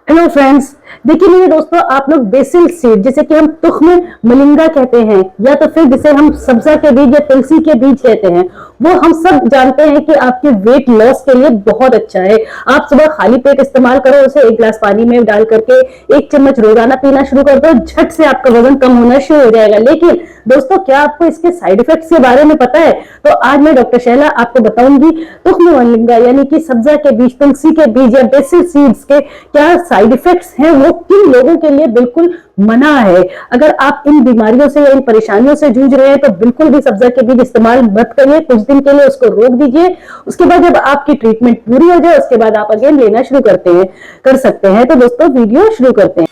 Hello friends, देखिए मेरे दोस्तों, आप लोग बेसिल सीड जिसे कि हम तुख्म मलिंगा कहते हैं या तो फिर जिसे हम सब्जा के बीज या तुलसी के बीज कहते हैं, वो हम सब जानते हैं कि आपके वेट लॉस के लिए बहुत अच्छा है। आप सुबह खाली पेट इस्तेमाल करो उसे, एक गिलास पानी में डाल करके 1 चम्मच रोजाना पीना शुरू कर दो, झट से आपका वजन कम होना शुरू हो जाएगा। लेकिन दोस्तों, क्या आपको इसके साइड इफेक्ट्स के बारे में पता है? तो आज मैं डॉक्टर शैला आपको बताऊंगी तुख्म मलिंगा यानी कि सब्जा के बीज, तुलसी के बीज या बेसिल सीड्स के क्या साइड इफेक्ट्स हैं, वो किन लोगों के लिए बिल्कुल मना है। अगर आप इन बीमारियों से या इन परेशानियों से जूझ रहे हैं तो बिल्कुल भी सब्जा के बीज इस्तेमाल मत करिए, कुछ दिन के लिए उसको रोक दीजिए। उसके बाद जब आपकी ट्रीटमेंट पूरी हो जाए उसके बाद आप अगेन लेना शुरू कर सकते हैं। तो दोस्तों, वीडियो शुरू करते हैं।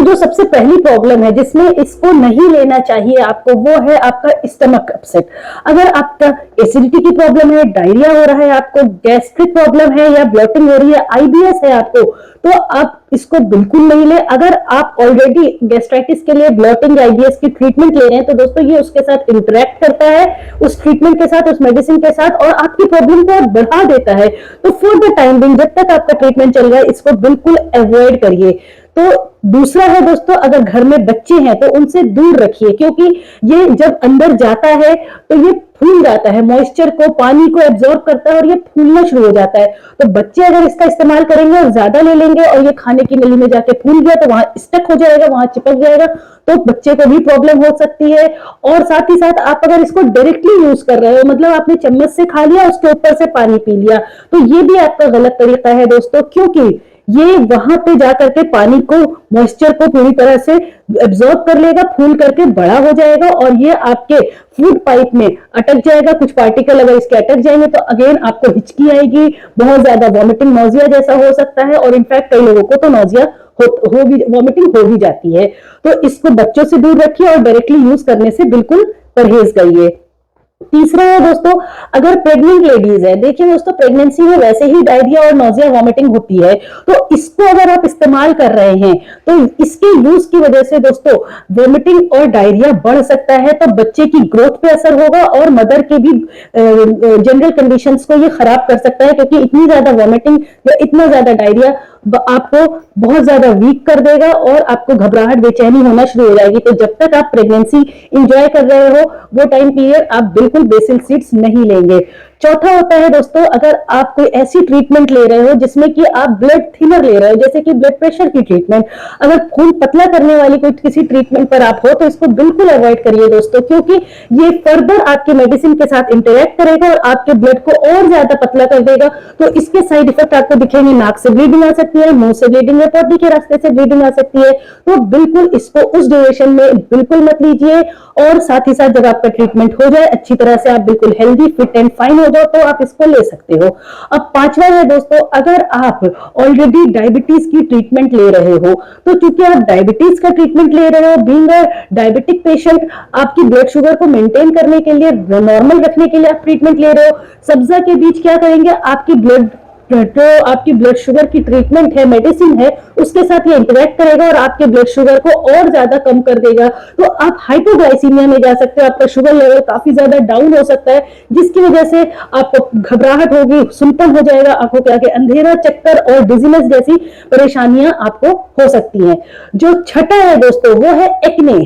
जो सबसे पहली प्रॉब्लम है जिसमें इसको नहीं लेना चाहिए आपको, वो है आपका स्टमक अपसेट। अगर आपका एसिडिटी की प्रॉब्लम है, डायरिया हो रहा है, आपको गैस्ट्रिक प्रॉब्लम है या ब्लोटिंग हो रही है, आईबीएस है आपको, तो आप इसको बिल्कुल नहीं ले। अगर आप ऑलरेडी गैस्ट्राइटिस के लिए ब्लोटिंग आईबीएस की ट्रीटमेंट ले रहे हैं तो दोस्तों ये उसके साथ इंटरेक्ट करता है, उस ट्रीटमेंट के साथ, उस मेडिसिन के साथ, और आपकी प्रॉब्लम को बढ़ा देता है। तो फॉर द टाइम बिंग, जब तक आपका ट्रीटमेंट चल रहा है, इसको बिल्कुल अवॉइड करिए। तो दूसरा है दोस्तों, अगर घर में बच्चे हैं तो उनसे दूर रखिए, क्योंकि ये जब अंदर जाता है तो ये फूल जाता है, मॉइस्चर को, पानी को एब्जॉर्ब करता है और ये फूलना शुरू हो जाता है। तो बच्चे अगर इसका इस्तेमाल करेंगे और ज्यादा ले लेंगे और ये खाने की नली में जाके फूल गया तो वहां स्टक हो जाएगा, वहां चिपक जाएगा, तो बच्चे को भी प्रॉब्लम हो सकती है। और साथ ही साथ आप अगर इसको डायरेक्टली यूज कर रहे हो, मतलब आपने चम्मच से खा लिया, उसके ऊपर से पानी पी लिया, तो ये भी आपका गलत तरीका है दोस्तों, क्योंकि ये वहां पे जाकर के पानी को, मॉइस्चर को पूरी तरह से एब्जॉर्ब कर लेगा, फूल करके बड़ा हो जाएगा और ये आपके फूड पाइप में अटक जाएगा। कुछ पार्टिकल अगर इसके अटक जाएंगे तो अगेन आपको हिचकी आएगी, बहुत ज्यादा वॉमिटिंग, नोजिया जैसा हो सकता है, और इनफैक्ट कई लोगों को तो नोजिया वॉमिटिंग हो भी जाती है। तो इसको बच्चों से दूर रखिए और डायरेक्टली यूज करने से बिल्कुल परहेज करिए। तीसरा है दोस्तों, अगर प्रेग्नेंट लेडीज है, देखिए दोस्तों, प्रेगनेंसी में वैसे ही डायरिया और नोजिया वॉमिटिंग होती है, तो इसको अगर आप इस्तेमाल कर रहे हैं तो इसके यूज की वजह से दोस्तों वॉमिटिंग और डायरिया बढ़ सकता है। तो बच्चे की ग्रोथ पे असर होगा और मदर के भी जनरल कंडीशंस को ये खराब कर सकता है, क्योंकि इतनी ज्यादा वॉमिटिंग या इतना ज्यादा डायरिया आपको बहुत ज्यादा वीक कर देगा और आपको घबराहट, बेचैनी होना शुरू हो जाएगी। तो जब तक आप प्रेगनेंसी एंजॉय कर रहे हो वो टाइम पीरियड आप बिल्कुल बेसिल सीड्स नहीं लेंगे। चौथा होता है दोस्तों, अगर आप कोई ऐसी ट्रीटमेंट ले रहे हो जिसमें कि आप ब्लड थिनर ले रहे हो, जैसे कि ब्लड प्रेशर की ट्रीटमेंट, अगर खून पतला करने वाली कोई किसी ट्रीटमेंट पर आप हो तो इसको बिल्कुल अवॉइड करिए दोस्तों, क्योंकि ये फर्दर आपके मेडिसिन के साथ इंटरेक्ट करेगा और आपके ब्लड को और ज्यादा पतला कर देगा। तो इसके साइड इफेक्ट आपको दिखेंगे, नाक से ब्लीडिंग आ सकती है, मुंह से ब्लीडिंग है, पॉटी के रास्ते से ब्लीडिंग आ सकती है। तो बिल्कुल इसको उस ड्यूरेशन में बिल्कुल मत लीजिए। और साथ ही साथ जब आपका ट्रीटमेंट हो जाए, अच्छी तरह से आप बिल्कुल हेल्दी, फिट एंड फाइन हो जाओ, तो आप इसको ले सकते हो। अब पांचवा है दोस्तों, अगर आप ऑलरेडी डायबिटीज की ट्रीटमेंट ले रहे हो, तो क्योंकि आप डायबिटीज का ट्रीटमेंट ले रहे हो, बीइंग अ डायबिटिक पेशेंट, आपकी ब्लड शुगर को मेंटेन करने के लिए, नॉर्मल रखने के लिए आप ट्रीटमेंट ले रहे हो। सब्जा के बीज क्या करेंगे, आपकी ब्लड शुगर की ट्रीटमेंट है, मेडिसिन है, उसके साथ ये इंटरेक्ट करेगा और आपके ब्लड शुगर को और ज्यादा कम कर देगा। तो आप हाइपोग्लाइसीमिया में जा सकते हो, आपका शुगर लेवल काफी ज्यादा डाउन हो सकता है, जिसकी वजह से आपको घबराहट होगी, सुनपन हो जाएगा, आंखों के आगे अंधेरा, चक्कर और डिजीनेस जैसी परेशानियां आपको हो सकती हैं। जो छठा है दोस्तों, वो है एक्ने।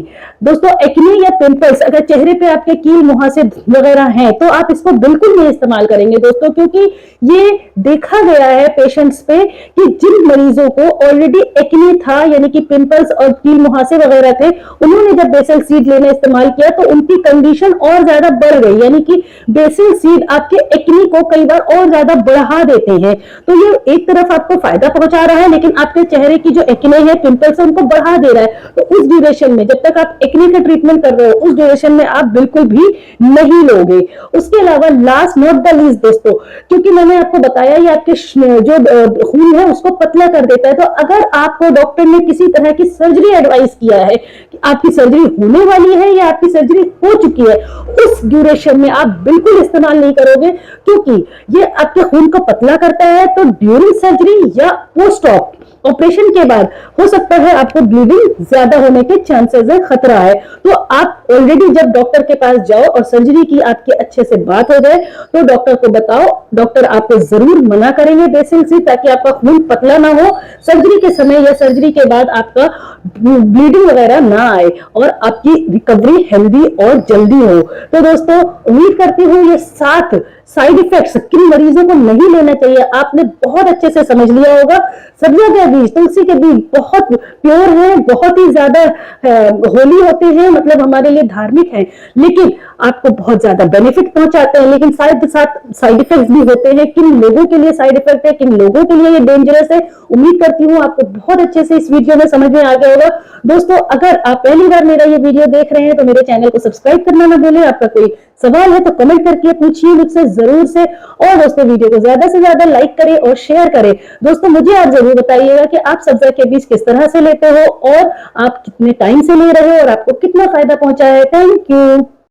दोस्तों, एक्ने या पिंपल्स, अगर चेहरे पे आपके कील, मुहासे वगैरह हैं तो आप इसको बिल्कुल नहीं इस्तेमाल करेंगे दोस्तों, क्योंकि ये देखा गया है पेशेंट्स पे कि जिन मरीजों को ऑलरेडी एक्ने था, यानी कि पिंपल्स और कील मुहासे वगैरह थे, उन्होंने जब बेसिल सीड लेना इस्तेमाल किया तो उनकी कंडीशन और ज्यादा बढ़ गई। यानी कि बेसिल सीड आपके एक्ने को कई बार और ज्यादा बढ़ा देते हैं। तो ये एक तरफ आपको फायदा पहुंचा रहा है, लेकिन आपके चेहरे की जो एक्ने है, पिंपल्स है, उनको बढ़ा दे रहा है। तो उस ड्यूरेशन में, जब तक आप एक्ने का ट्रीटमेंट कर रहे हो, उस ड्यूरेशन में आप बिल्कुल भी नहीं लोगे। उसके अलावा लास्ट नॉट द लीस्ट दोस्तों, क्योंकि मैंने आपको बताया ये आपके जो खून है उसको पतला कर देता है, तो अगर आपको डॉक्टर ने किसी तरह की सर्जरी एडवाइस किया है कि आपकी सर्जरी होने वाली है या आपकी सर्जरी हो चुकी है, उस ड्यूरेशन में आप बिल्कुल इस्तेमाल नहीं करोगे, क्योंकि ये आपके खून को पतला करता है। तो ड्यूरिंग सर्जरी या पोस्ट ऑप ऑपरेशन के बाद हो सकता है आपको ब्लीडिंग ज्यादा होने के चांसेस है, खतरा है। तो आप ऑलरेडी जब डॉक्टर के पास जाओ और सर्जरी की आपके अच्छे से बात हो जाए तो डॉक्टर को बताओ, डॉक्टर आपको जरूर मना करेंगे ड्रेसिंग से, ताकि आपका खून पतला ना हो, सर्जरी के समय या सर्जरी के बाद आपका ब्लीडिंग वगैरह ना आए और आपकी रिकवरी हेल्दी और जल्दी हो। तो दोस्तों उम्मीद करती हूँ ये 7 साइड इफेक्ट्स किन मरीजों को नहीं लेना चाहिए आपने बहुत अच्छे से समझ लिया होगा। सब्जियों के बीज, तुलसी के बीज बहुत प्योर हैं, बहुत ही ज्यादा होली होते हैं, मतलब हमारे लिए धार्मिक हैं, लेकिन आपको बहुत ज्यादा बेनिफिट पहुंचाते हैं, लेकिन साथ साथ साइड इफेक्ट्स भी होते हैं। किन लोगों के लिए साइड इफेक्ट है, किन लोगों के लिए ये डेंजरस है, उम्मीद करती हूँ आपको बहुत अच्छे से इस वीडियो में समझ में आ गया होगा। दोस्तों अगर आप पहली बार मेरा ये वीडियो देख रहे हैं तो मेरे चैनल को सब्सक्राइब करना ना भूलें। आपका कोई सवाल है तो कमेंट करके पूछिए मुझसे जरूर से, और दोस्तों वीडियो को ज्यादा से ज्यादा लाइक करें और शेयर करें। दोस्तों मुझे आप जरूर बताइएगा कि आप सब्जा के बीज किस तरह से लेते हो और आप कितने टाइम से ले रहे हो और आपको कितना फायदा पहुंचा है। Thank you.